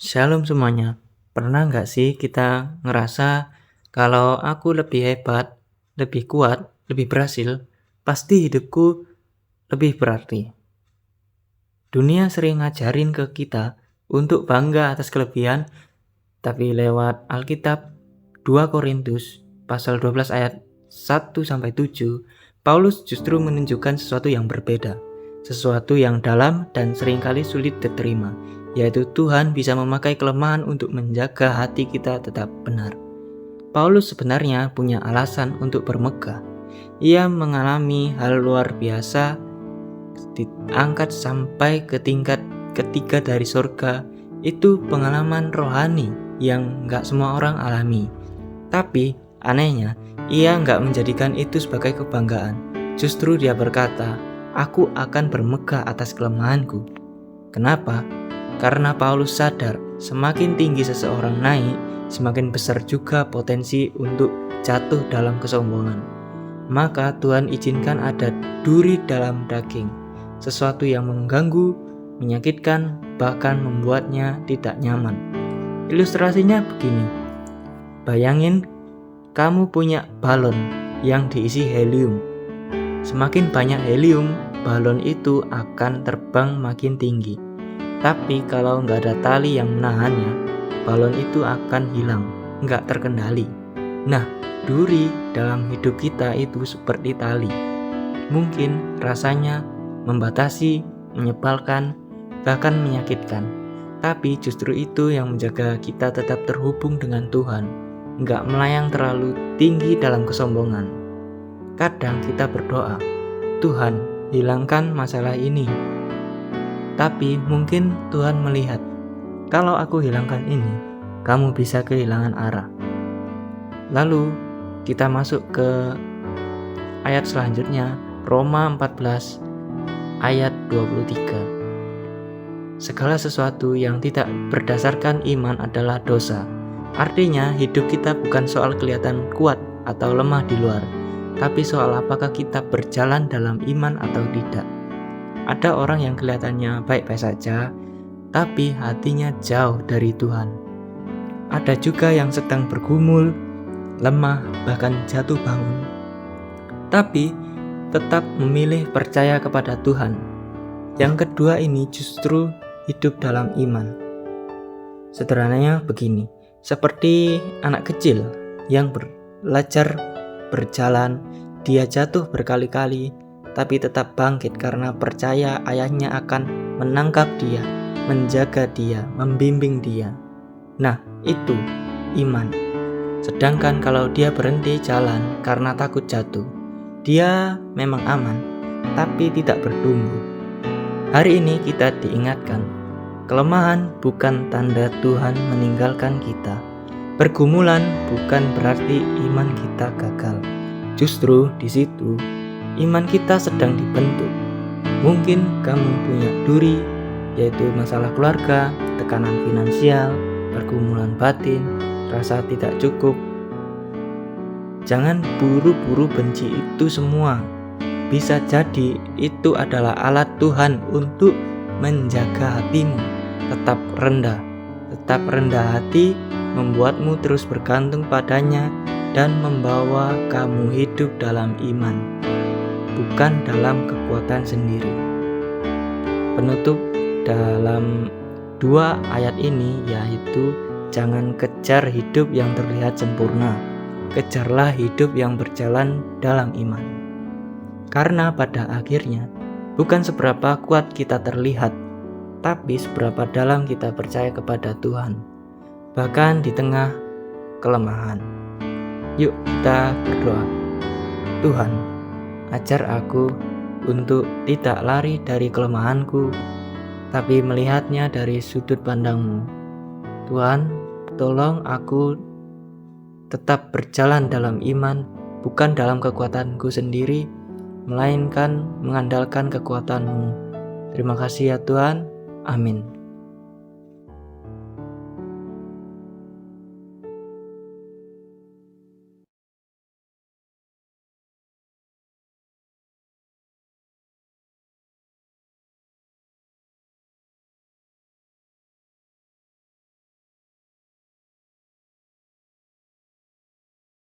Shalom semuanya. Pernah nggak sih kita ngerasa kalau aku lebih hebat, lebih kuat, lebih berhasil, pasti hidupku lebih berarti. Dunia sering ngajarin ke kita untuk bangga atas kelebihan, tapi lewat Alkitab 2 Korintus pasal 12 ayat 1-7, Paulus justru menunjukkan sesuatu yang berbeda, sesuatu yang dalam dan seringkali sulit diterima, yaitu Tuhan bisa memakai kelemahan untuk menjaga hati kita tetap benar. Paulus sebenarnya punya alasan untuk bermegah. Ia mengalami hal luar biasa, diangkat sampai ke tingkat ketiga dari surga. Itu pengalaman rohani yang gak semua orang alami. Tapi anehnya, ia gak menjadikan itu sebagai kebanggaan. Justru dia berkata, "Aku akan bermegah atas kelemahanku." Kenapa? Karena Paulus sadar semakin tinggi seseorang naik, semakin besar juga potensi untuk jatuh dalam kesombongan. Maka Tuhan izinkan ada duri dalam daging, sesuatu yang mengganggu, menyakitkan, bahkan membuatnya tidak nyaman. Ilustrasinya begini. Bayangin kamu punya balon yang diisi helium. Semakin banyak helium, balon itu akan terbang makin tinggi. Tapi kalau nggak ada tali yang menahannya, balon itu akan hilang, nggak terkendali. Nah, duri dalam hidup kita itu seperti tali. Mungkin rasanya membatasi, menyebalkan, bahkan menyakitkan. Tapi justru itu yang menjaga kita tetap terhubung dengan Tuhan, nggak melayang terlalu tinggi dalam kesombongan. Kadang kita berdoa, "Tuhan, hilangkan masalah ini." Tapi mungkin Tuhan melihat, kalau aku hilangkan ini, kamu bisa kehilangan arah. Lalu kita masuk ke ayat selanjutnya, Roma 14 ayat 23. Segala sesuatu yang tidak berdasarkan iman adalah dosa. Artinya hidup kita bukan soal kelihatan kuat atau lemah di luar, tapi soal apakah kita berjalan dalam iman atau tidak. Ada orang yang kelihatannya baik-baik saja, tapi hatinya jauh dari Tuhan. Ada juga yang sedang bergumul, lemah, bahkan jatuh bangun, tapi tetap memilih percaya kepada Tuhan. Yang kedua ini justru hidup dalam iman. Sederhananya begini, seperti anak kecil yang belajar berjalan, dia jatuh berkali-kali, tapi tetap bangkit karena percaya ayahnya akan menangkap dia, menjaga dia, membimbing dia. Nah, itu iman. Sedangkan kalau dia berhenti jalan karena takut jatuh, dia memang aman, tapi tidak bertumbuh. Hari ini kita diingatkan, kelemahan bukan tanda Tuhan meninggalkan kita. Pergumulan bukan berarti iman kita gagal. Justru di situ iman kita sedang dibentuk. Mungkin kamu punya duri, yaitu masalah keluarga, tekanan finansial, pergumulan batin, rasa tidak cukup. Jangan buru-buru benci itu semua. Bisa jadi itu adalah alat Tuhan untuk menjaga hatimu tetap rendah. Tetap rendah hati membuatmu terus bergantung padanya dan membawa kamu hidup dalam iman, bukan dalam kekuatan sendiri. Penutup dalam 2 ayat ini yaitu jangan kejar hidup yang terlihat sempurna, kejarlah hidup yang berjalan dalam iman. Karena pada akhirnya bukan seberapa kuat kita terlihat, tapi seberapa dalam kita percaya kepada Tuhan, bahkan di tengah kelemahan. Yuk kita berdoa. Tuhan, ajar aku untuk tidak lari dari kelemahanku, tapi melihatnya dari sudut pandang-Mu. Tuhan, tolong aku tetap berjalan dalam iman, bukan dalam kekuatanku sendiri, melainkan mengandalkan kekuatan-Mu. Terima kasih ya Tuhan. Amin.